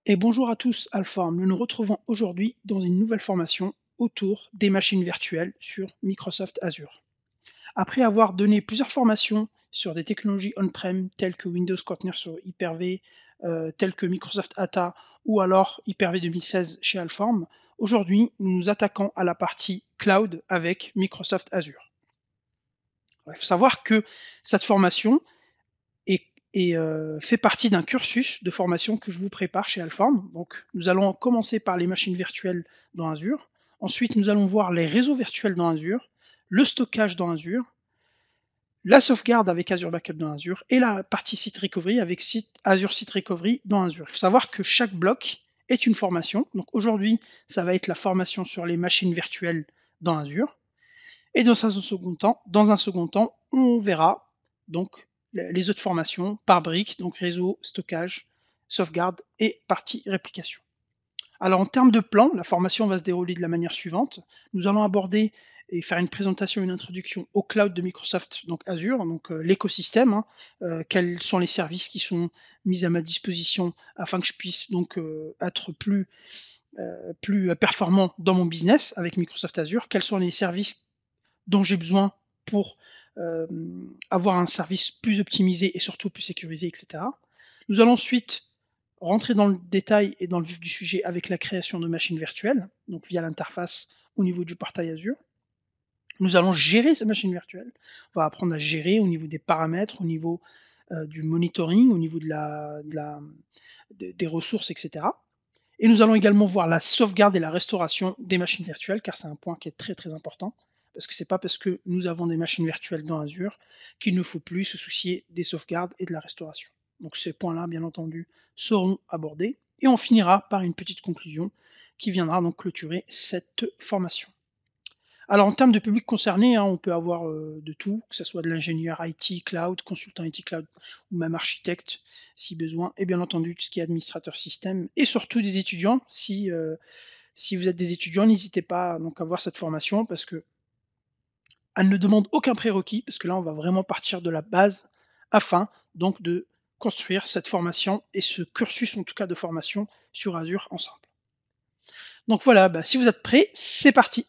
Et bonjour à tous, Alform. Nous nous retrouvons aujourd'hui dans une nouvelle formation autour des machines virtuelles sur Microsoft Azure. Après avoir donné plusieurs formations sur des technologies on-prem telles que Windows Container sur Hyper-V, telles que Microsoft ATA ou alors Hyper-V 2016 chez Alform, aujourd'hui nous nous attaquons à la partie cloud avec Microsoft Azure. Il faut savoir que cette formation fait partie d'un cursus de formation que je vous prépare chez Alform. Donc, nous allons commencer par les machines virtuelles dans Azure. Ensuite, nous allons voir les réseaux virtuels dans Azure, le stockage dans Azure, la sauvegarde avec Azure Backup dans Azure et la partie Site Recovery avec Azure Site Recovery dans Azure. Il faut savoir que chaque bloc est une formation. Donc aujourd'hui, ça va être la formation sur les machines virtuelles dans Azure. Et dans un second temps, on verra donc les autres formations par briques, donc réseau, stockage, sauvegarde et partie réplication. Alors en termes de plan, la formation va se dérouler de la manière suivante. Nous allons aborder et faire une présentation, une introduction au cloud de Microsoft, donc Azure, donc l'écosystème, quels sont les services qui sont mis à ma disposition afin que je puisse donc être plus performant dans mon business avec Microsoft Azure, quels sont les services dont j'ai besoin pour avoir un service plus optimisé et surtout plus sécurisé, etc. Nous allons ensuite rentrer dans le détail et dans le vif du sujet avec la création de machines virtuelles, donc via l'interface au niveau du portail Azure. Nous allons gérer ces machines virtuelles. On va apprendre à gérer au niveau des paramètres, au niveau du monitoring, au niveau des ressources, etc. Et nous allons également voir la sauvegarde et la restauration des machines virtuelles, car c'est un point qui est très très important, parce que c'est pas parce que nous avons des machines virtuelles dans Azure qu'il ne faut plus se soucier des sauvegardes et de la restauration. Donc ces points-là, bien entendu, seront abordés, et on finira par une petite conclusion qui viendra donc clôturer cette formation. Alors en termes de public concerné, on peut avoir de tout, que ce soit de l'ingénieur IT Cloud, consultant IT Cloud ou même architecte si besoin, et bien entendu tout ce qui est administrateur système, et surtout des étudiants. Si vous êtes des étudiants, n'hésitez pas donc à voir cette formation parce que elle ne demande aucun prérequis, parce que là on va vraiment partir de la base afin donc de construire cette formation et ce cursus en tout cas de formation sur Azure ensemble. Donc voilà, si vous êtes prêts, c'est parti.